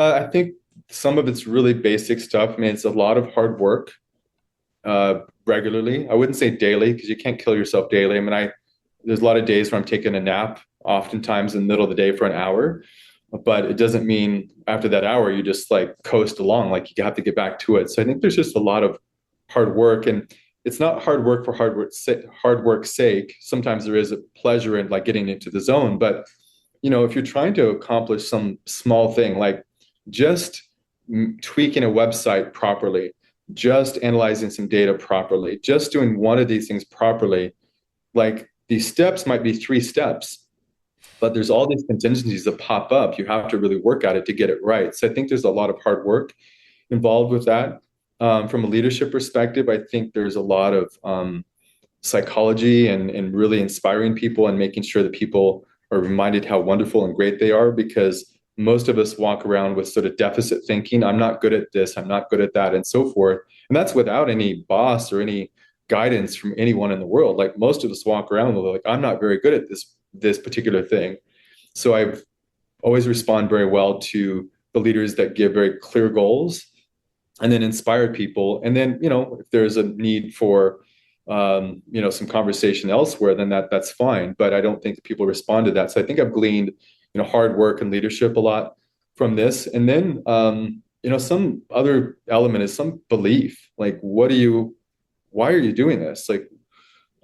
I think some of it's really basic stuff. I mean, it's a lot of hard work regularly. I wouldn't say daily because you can't kill yourself daily. I mean, there's a lot of days where I'm taking a nap, oftentimes in the middle of the day for an hour, but it doesn't mean after that hour you just like coast along. Like you have to get back to it. So I think there's just a lot of hard work, and it's not hard work for hard work's sake. Sometimes there is a pleasure in like getting into the zone, but if you're trying to accomplish some small thing like just tweaking a website properly, just analyzing some data properly, just doing one of these things properly, like these steps might be 3 steps, but there's all these contingencies that pop up. You have to really work at it to get it right. So I think there's a lot of hard work involved with that. From a leadership perspective, I think there's a lot of psychology and really inspiring people and making sure that people are reminded how wonderful and great they are, because most of us walk around with sort of deficit thinking. I'm not good at this, I'm not good at that, and so forth. And that's without any boss or any guidance from anyone in the world. Like most of us walk around with like, I'm not very good at this particular thing. So I've always respond very well to the leaders that give very clear goals and then inspire people. And then, if there's a need for some conversation elsewhere, then that's fine. But I don't think that people respond to that. So I think I've gleaned, hard work and leadership a lot from this. And then, some other element is some belief. Like, why are you doing this? Like,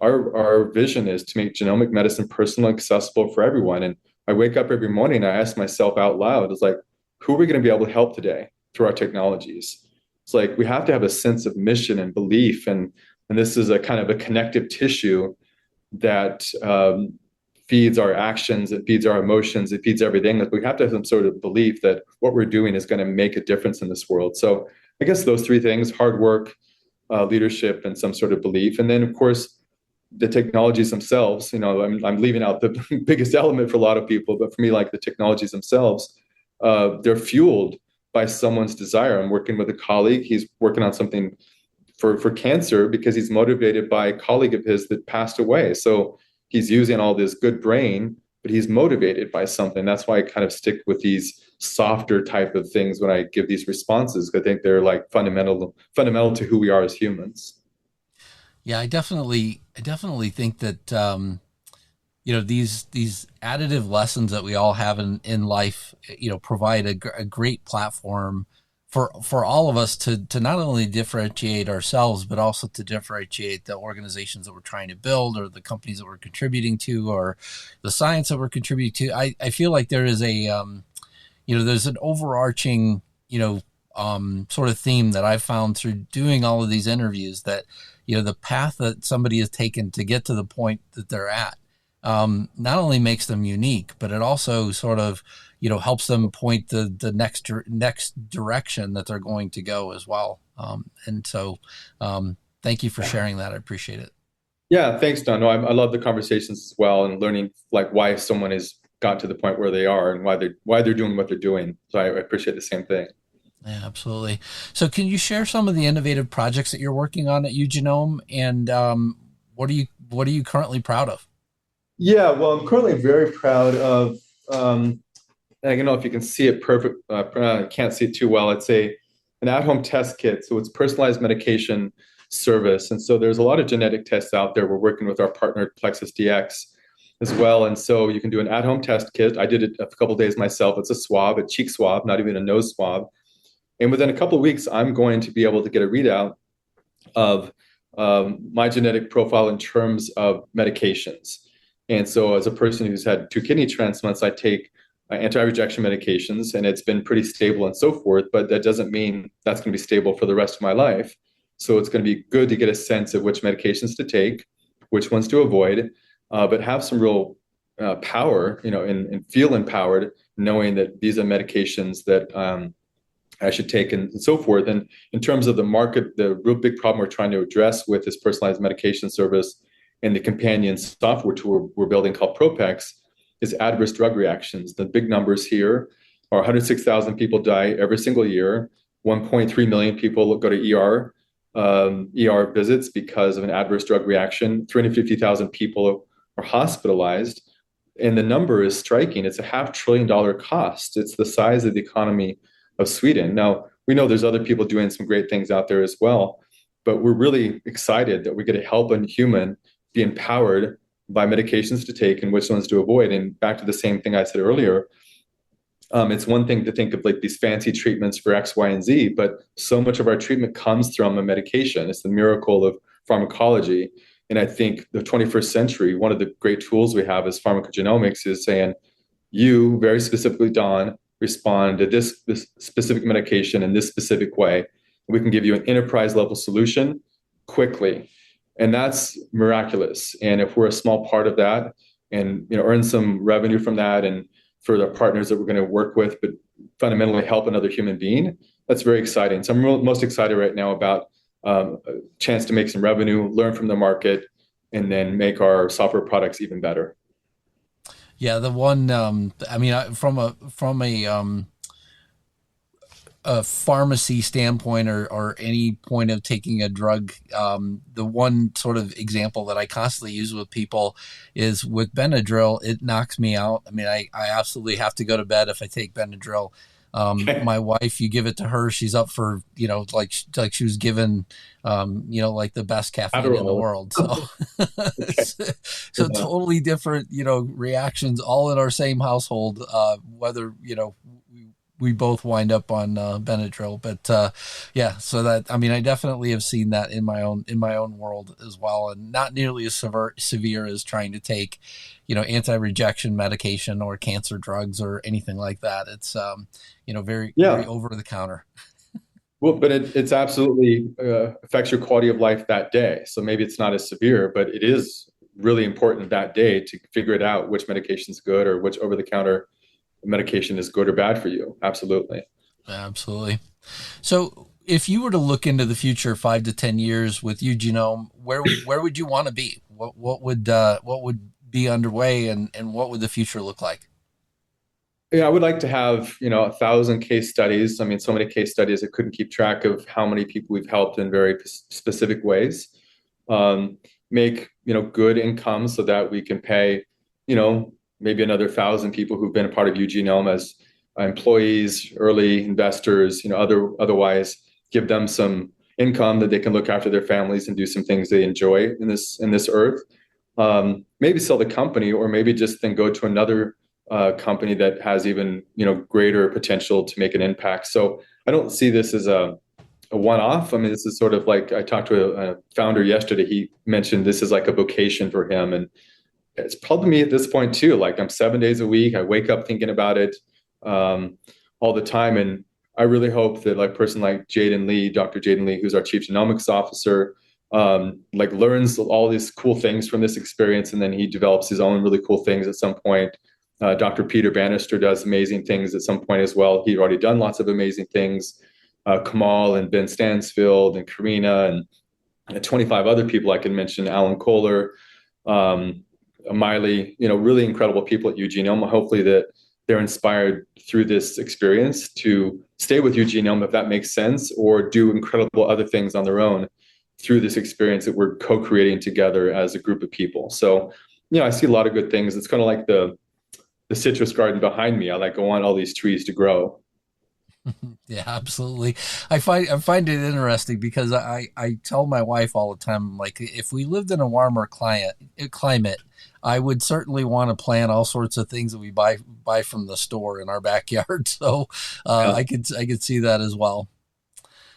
our vision is to make genomic medicine personal and accessible for everyone. And I wake up every morning and I ask myself out loud, it's like, who are we going to be able to help today through our technologies? It's like we have to have a sense of mission and belief, and this is a kind of a connective tissue that feeds our actions, it feeds our emotions, it feeds everything. Like we have to have some sort of belief that what we're doing is going to make a difference in this world. So I guess those 3 things: hard work, leadership, and some sort of belief. And then, of course, the technologies themselves. I'm leaving out the biggest element for a lot of people, but for me, like the technologies themselves, they're fueled by someone's desire. I'm working with a colleague. He's working on something for cancer because he's motivated by a colleague of his that passed away. So he's using all this good brain, but he's motivated by something. That's why I kind of stick with these softer type of things when I give these responses. I think they're like fundamental to who we are as humans. Yeah, I definitely think that these additive lessons that we all have in life, provide a great platform for all of us to not only differentiate ourselves, but also to differentiate the organizations that we're trying to build, or the companies that we're contributing to, or the science that we're contributing to. I feel like there is there's an overarching, sort of theme that I've found through doing all of these interviews, that, the path that somebody has taken to get to the point that they're at, not only makes them unique, but it also sort of, helps them point the next direction that they're going to go as well. And so, thank you for sharing that. I appreciate it. Yeah, thanks, Don. No, I love the conversations as well, and learning like why someone has got to the point where they are and why they're doing what they're doing. So I appreciate the same thing. Yeah, absolutely. So can you share some of the innovative projects that you're working on at UGenome, and what are you currently proud of? Yeah, well, I'm currently very proud of. And I don't know if you can see it perfect. Can't see it too well. It's an at-home test kit, so it's personalized medication service. And so there's a lot of genetic tests out there. We're working with our partner Plexus DX as well. And so you can do an at-home test kit. I did it a couple of days myself. It's a cheek swab, not even a nose swab. And within a couple of weeks, I'm going to be able to get a readout of my genetic profile in terms of medications. And so as a person who's had 2 kidney transplants, I take anti-rejection medications, and it's been pretty stable and so forth, but that doesn't mean that's going to be stable for the rest of my life. So it's going to be good to get a sense of which medications to take, which ones to avoid, but have some real power, and feel empowered knowing that these are medications that I should take, and so forth. And in terms of the market, the real big problem we're trying to address with this personalized medication service and the companion software tool we're building called Propex is adverse drug reactions. The big numbers here are 106,000 people die every single year. 1.3 million people go to ER visits because of an adverse drug reaction. 350,000 people are hospitalized. And the number is striking. It's a $500 billion cost. It's the size of the economy of Sweden. Now, we know there's other people doing some great things out there as well, but we're really excited that we get to help a human be empowered by medications to take and which ones to avoid. And back to the same thing I said earlier, it's one thing to think of like these fancy treatments for X, Y, and Z, but so much of our treatment comes from a medication. It's the miracle of pharmacology. And I think the 21st century, one of the great tools we have is pharmacogenomics is saying, you very specifically, Don, respond to this specific medication in this specific way. We can give you an enterprise level solution quickly. And that's miraculous. And if we're a small part of that and earn some revenue from that and for the partners that we're going to work with, but fundamentally help another human being, that's very exciting. So I'm most excited right now about a chance to make some revenue, learn from the market, and then make our software products even better. Yeah, the one, I mean, from a pharmacy standpoint or any point of taking a drug, the one sort of example that I constantly use with people is with Benadryl. It knocks me out. I mean, I absolutely have to go to bed if I take Benadryl. My wife, you give it to her, she's up for, like she was given, like the best caffeine in the world. So, Okay. so totally different, reactions all in our same household, whether, we both wind up on Benadryl, but yeah. So that, I mean, I definitely have seen that in my own world as well, and not nearly as severe as trying to take, anti-rejection medication or cancer drugs or anything like that. It's very Yeah. over the counter. Well, but it's absolutely affects your quality of life that day. So maybe it's not as severe, but it is really important that day to figure it out which medication is good or which over-the-counter medication is good or bad for you. Absolutely. Absolutely. So if you were to look into the future 5 to 10 years with UGenome, where would you want to be? What would be underway and what would the future look like? Yeah, I would like to have, 1,000 case studies. I mean, so many case studies, I couldn't keep track of how many people we've helped in very specific ways. Make, good income so that we can pay, maybe another 1,000 people who've been a part of UGenome as employees, early investors, otherwise give them some income that they can look after their families and do some things they enjoy in this earth. Maybe sell the company, or maybe just then go to another company that has even greater potential to make an impact. So I don't see this as a one-off. I mean, this is sort of like I talked to a founder yesterday. He mentioned this is like a vocation for him, and it's probably me at this point too. Like I'm 7 days a week. I wake up thinking about it all the time, and I really hope that like person like Dr. Jaden Lee, who's our chief genomics officer, like learns all these cool things from this experience, and then he develops his own really cool things at some point. Dr. Peter Bannister does amazing things at some point as well. He'd already done lots of amazing things. Kamal and Ben Stansfield and Karina and 25 other people I can mention, Alan Kohler, Miley, really incredible people at UGenome. Hopefully that they're inspired through this experience to stay with UGenome if that makes sense, or do incredible other things on their own through this experience that we're co-creating together as a group of people. So, I see a lot of good things. It's kind of like the citrus garden behind me. I want all these trees to grow. Yeah, absolutely. I find it interesting because I tell my wife all the time, like, if we lived in a warmer climate, I would certainly want to plant all sorts of things that we buy from the store in our backyard. So Yeah. I could see that as well.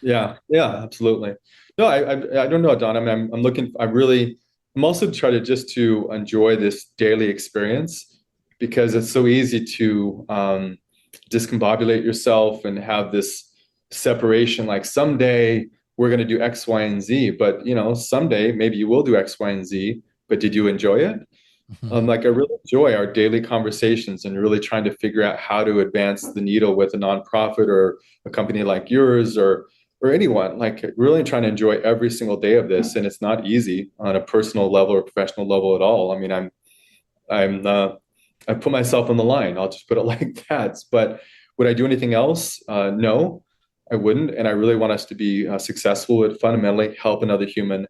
Yeah, yeah, absolutely. No, I don't know, Don. I mean, I'm looking. I'm also trying to just to enjoy this daily experience because it's so easy to discombobulate yourself and have this separation. Like someday we're going to do X, Y, and Z, but someday maybe you will do X, Y, and Z. But did you enjoy it? Like I really enjoy our daily conversations and really trying to figure out how to advance the needle with a nonprofit or a company like yours or anyone. Like really trying to enjoy every single day of this, and it's not easy on a personal level or professional level at all. I mean, I put myself on the line. I'll just put it like that. But would I do anything else? No, I wouldn't. And I really want us to be successful at fundamentally help another human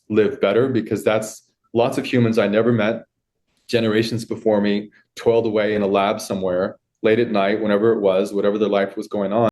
live better, because that's lots of humans I never met generations before me toiled away in a lab somewhere late at night, whenever it was, whatever their life was going on.